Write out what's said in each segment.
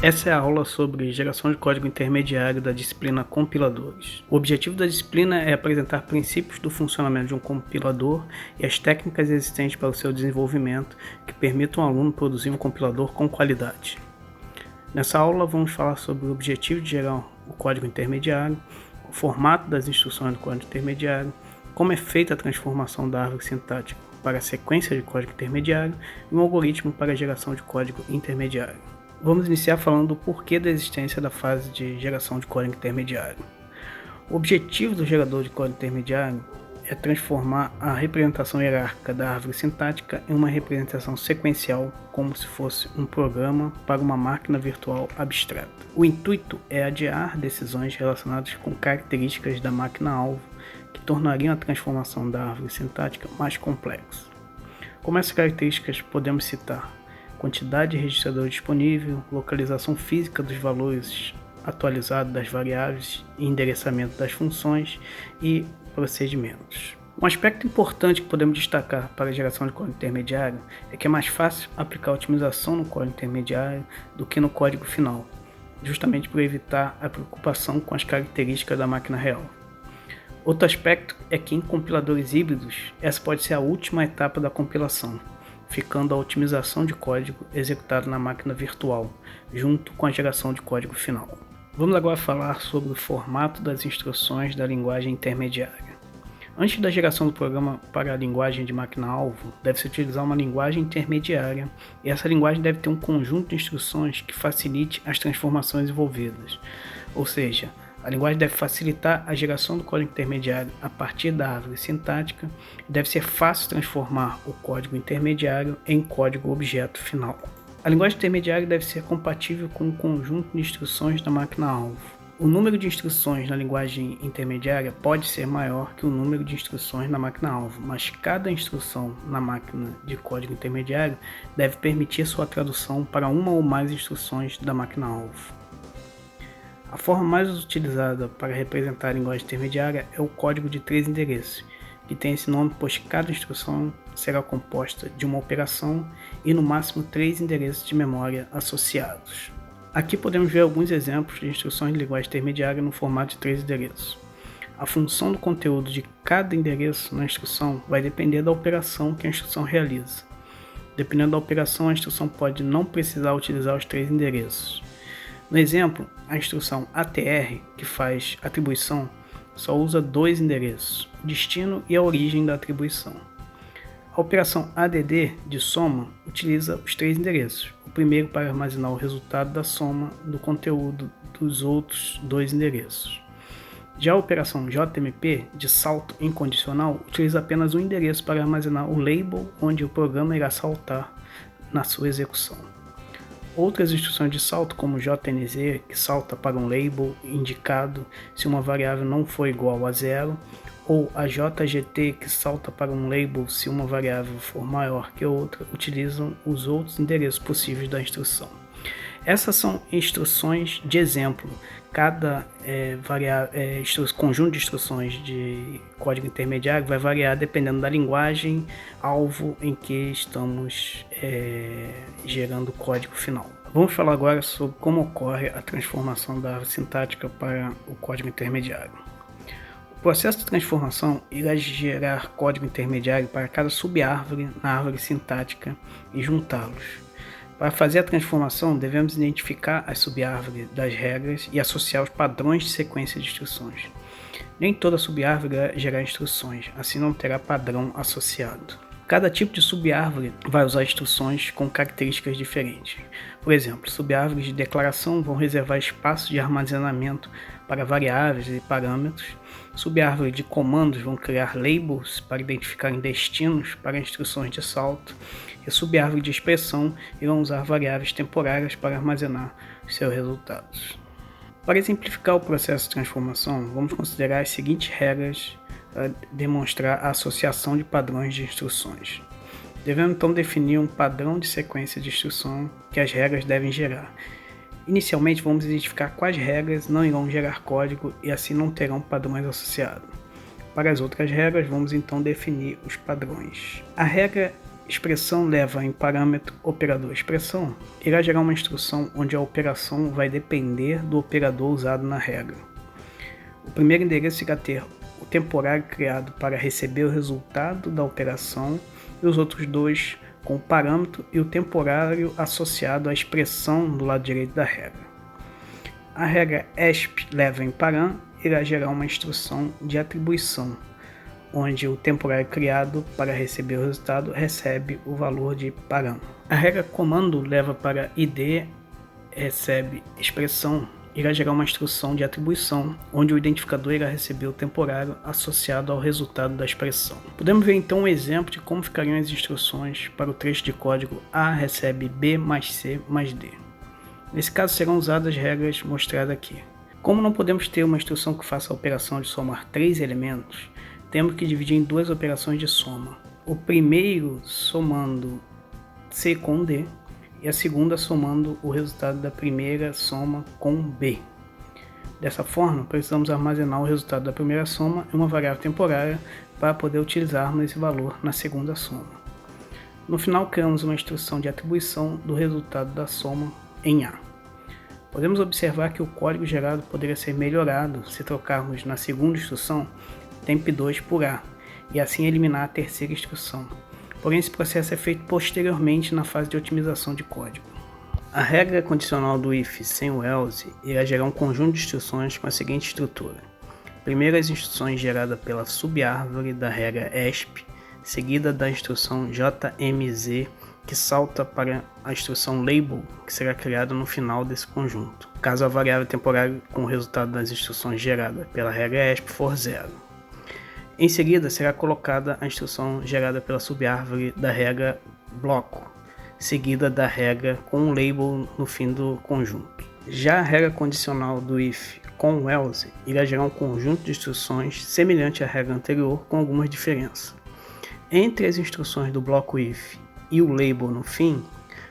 Essa é a aula sobre geração de código intermediário da disciplina Compiladores. O objetivo da disciplina é apresentar princípios do funcionamento de um compilador e as técnicas existentes para o seu desenvolvimento que permitam ao aluno produzir um compilador com qualidade. Nessa aula vamos falar sobre o objetivo de gerar o código intermediário, o formato das instruções do código intermediário, como é feita a transformação da árvore sintática para a sequência de código intermediário e um algoritmo para a geração de código intermediário. Vamos iniciar falando do porquê da existência da fase de geração de código intermediário. O objetivo do gerador de código intermediário é transformar a representação hierárquica da árvore sintática em uma representação sequencial, como se fosse um programa para uma máquina virtual abstrata. O intuito é adiar decisões relacionadas com características da máquina-alvo que tornariam a transformação da árvore sintática mais complexa. Como essas características podemos citar quantidade de registrador disponível, localização física dos valores atualizados das variáveis e endereçamento das funções e procedimentos. Um aspecto importante que podemos destacar para a geração de código intermediário é que é mais fácil aplicar a otimização no código intermediário do que no código final, justamente por evitar a preocupação com as características da máquina real. Outro aspecto é que em compiladores híbridos, essa pode ser a última etapa da compilação, ficando a otimização de código executado na máquina virtual, junto com a geração de código final. Vamos agora falar sobre o formato das instruções da linguagem intermediária. Antes da geração do programa para a linguagem de máquina-alvo, deve-se utilizar uma linguagem intermediária, e essa linguagem deve ter um conjunto de instruções que facilite as transformações envolvidas, ou seja, a linguagem deve facilitar a geração do código intermediário a partir da árvore sintática e deve ser fácil transformar o código intermediário em código objeto final. A linguagem intermediária deve ser compatível com o conjunto de instruções da máquina-alvo. O número de instruções na linguagem intermediária pode ser maior que o número de instruções na máquina-alvo, mas cada instrução na máquina de código intermediário deve permitir sua tradução para uma ou mais instruções da máquina-alvo. A forma mais utilizada para representar a linguagem intermediária é o código de 3 endereços, que tem esse nome pois cada instrução será composta de uma operação e no máximo 3 endereços de memória associados. Aqui podemos ver alguns exemplos de instruções de linguagem intermediária no formato de 3 endereços. A função do conteúdo de cada endereço na instrução vai depender da operação que a instrução realiza. Dependendo da operação, a instrução pode não precisar utilizar os 3 endereços. No exemplo, a instrução ATR, que faz atribuição, só usa 2 endereços, o destino e a origem da atribuição. A operação ADD, de soma, utiliza os 3 endereços, o primeiro para armazenar o resultado da soma do conteúdo dos outros 2 endereços. Já a operação JMP, de salto incondicional, utiliza apenas um endereço para armazenar o label onde o programa irá saltar na sua execução. Outras instruções de salto, como JNZ, que salta para um label indicado se uma variável não for igual a 0, ou a JGT, que salta para um label se uma variável for maior que outra, utilizam os outros endereços possíveis da instrução. Essas são instruções de exemplo. Cada conjunto de instruções de código intermediário vai variar dependendo da linguagem alvo em que estamos gerando o código final. Vamos falar agora sobre como ocorre a transformação da árvore sintática para o código intermediário. O processo de transformação irá gerar código intermediário para cada subárvore na árvore sintática e juntá-los. Para fazer a transformação, devemos identificar as subárvores das regras e associar os padrões de sequência de instruções. Nem toda subárvore irá gerar instruções, assim não terá padrão associado. Cada tipo de subárvore vai usar instruções com características diferentes. Por exemplo, subárvores de declaração vão reservar espaço de armazenamento para variáveis e parâmetros. Subárvores de comandos vão criar labels para identificarem destinos para instruções de salto. E subárvores de expressão irão usar variáveis temporárias para armazenar seus resultados. Para exemplificar o processo de transformação, vamos considerar as seguintes regras para demonstrar a associação de padrões de instruções. Devemos então definir um padrão de sequência de instrução que as regras devem gerar. Inicialmente vamos identificar quais regras não irão gerar código e assim não terão padrões associados. Para as outras regras, vamos então definir os padrões. A regra expressão leva em parâmetro operador expressão, irá gerar uma instrução onde a operação vai depender do operador usado na regra. O primeiro endereço irá ter o temporário criado para receber o resultado da operação e os outros dois com o parâmetro e o temporário associado à expressão do lado direito da regra. A regra ESP leva em param irá gerar uma instrução de atribuição, onde o temporário criado para receber o resultado recebe o valor de param. A regra comando leva para id recebe expressão irá gerar uma instrução de atribuição, onde o identificador irá receber o temporário associado ao resultado da expressão. Podemos ver então um exemplo de como ficariam as instruções para o trecho de código A recebe B mais C mais D. Nesse caso serão usadas as regras mostradas aqui. Como não podemos ter uma instrução que faça a operação de somar 3 elementos, temos que dividir em 2 operações de soma. O primeiro somando C com D, e a segunda somando o resultado da primeira soma com B. Dessa forma, precisamos armazenar o resultado da primeira soma em uma variável temporária para poder utilizarmos esse valor na segunda soma. No final, criamos uma instrução de atribuição do resultado da soma em A. Podemos observar que o código gerado poderia ser melhorado se trocarmos na segunda instrução temp2 por A, e assim eliminar a terceira instrução. Porém, esse processo é feito posteriormente na fase de otimização de código. A regra condicional do if sem o else irá gerar um conjunto de instruções com a seguinte estrutura. Primeiro, as instruções geradas pela subárvore da regra ESP, seguida da instrução JMZ, que salta para a instrução label, que será criada no final desse conjunto, caso a variável temporária com o resultado das instruções geradas pela regra ESP for 0. Em seguida, será colocada a instrução gerada pela subárvore da regra bloco, seguida da regra com um label no fim do conjunto. Já a regra condicional do if com o else irá gerar um conjunto de instruções semelhante à regra anterior, com algumas diferenças. Entre as instruções do bloco if e o label no fim,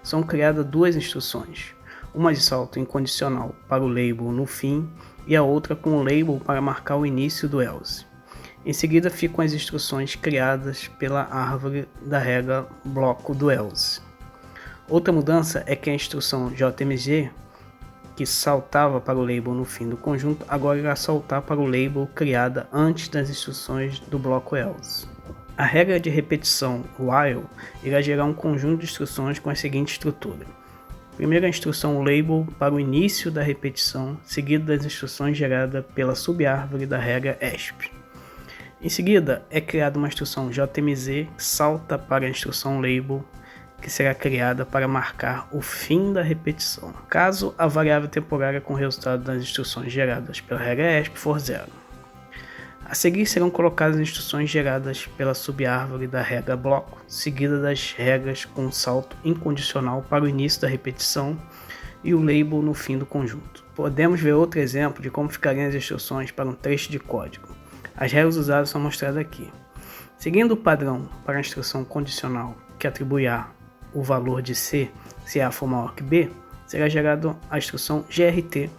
são criadas 2 instruções, uma de salto incondicional para o label no fim e a outra com o label para marcar o início do else. Em seguida ficam as instruções criadas pela árvore da regra bloco do else. Outra mudança é que a instrução JMG, que saltava para o label no fim do conjunto, agora irá saltar para o label criada antes das instruções do bloco else. A regra de repetição while irá gerar um conjunto de instruções com a seguinte estrutura. Primeiro, a instrução label para o início da repetição, seguida das instruções geradas pela subárvore da regra ESP. Em seguida, é criada uma instrução JMZ que salta para a instrução label, que será criada para marcar o fim da repetição, caso a variável temporária com o resultado das instruções geradas pela regra ESP for 0. A seguir serão colocadas as instruções geradas pela subárvore da regra bloco, seguida das regras com salto incondicional para o início da repetição e o label no fim do conjunto. Podemos ver outro exemplo de como ficariam as instruções para um trecho de código. As regras usadas são mostradas aqui. Seguindo o padrão para a instrução condicional que atribui A o valor de C se A for maior que B, será gerada a instrução GRT,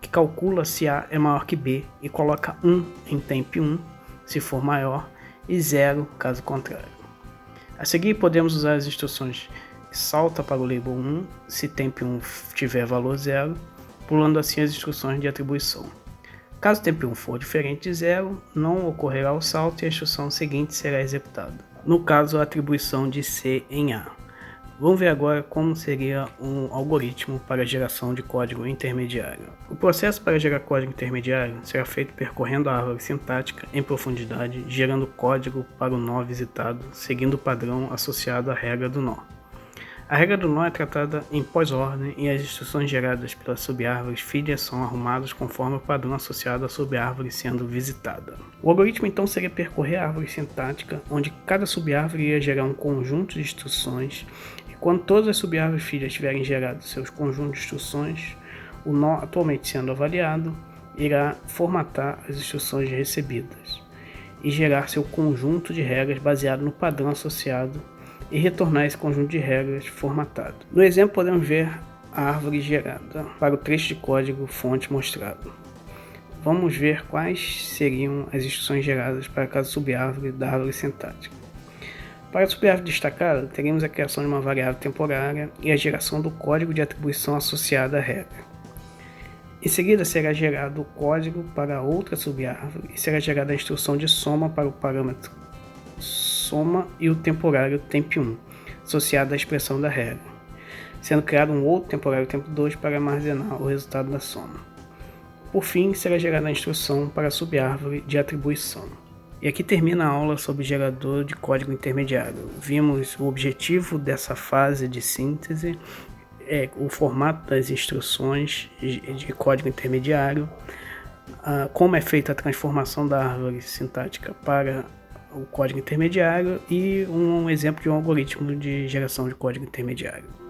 que calcula se A é maior que B e coloca 1 em temp1 se for maior e 0 caso contrário. A seguir podemos usar as instruções que salta para o label 1 se temp1 tiver valor 0, pulando assim as instruções de atribuição. Caso o temp1 for diferente de 0, não ocorrerá o salto e a instrução seguinte será executada. No caso, a atribuição de C em A. Vamos ver agora como seria um algoritmo para a geração de código intermediário. O processo para gerar código intermediário será feito percorrendo a árvore sintática em profundidade, gerando código para o nó visitado, seguindo o padrão associado à regra do nó. A regra do nó é tratada em pós-ordem e as instruções geradas pelas subárvores filhas são arrumadas conforme o padrão associado à subárvore sendo visitada. O algoritmo então seria percorrer a árvore sintática, onde cada subárvore iria gerar um conjunto de instruções, e quando todas as subárvores filhas tiverem gerado seus conjuntos de instruções, o nó atualmente sendo avaliado irá formatar as instruções recebidas e gerar seu conjunto de regras baseado no padrão associado e retornar esse conjunto de regras formatado. No exemplo podemos ver a árvore gerada para o trecho de código fonte mostrado. Vamos ver quais seriam as instruções geradas para cada subárvore da árvore sintática. Para a subárvore destacada, teremos a criação de uma variável temporária e a geração do código de atribuição associada à regra. Em seguida, será gerado o código para outra subárvore e será gerada a instrução de soma para o parâmetro soma e o temporário temp1, associado à expressão da regra, sendo criado um outro temporário temp2 para armazenar o resultado da soma. Por fim, será gerada a instrução para a subárvore de atribuição. E aqui termina a aula sobre gerador de código intermediário. Vimos o objetivo dessa fase de síntese, o formato das instruções de código intermediário, como é feita a transformação da árvore sintática para o código intermediário e um exemplo de um algoritmo de geração de código intermediário.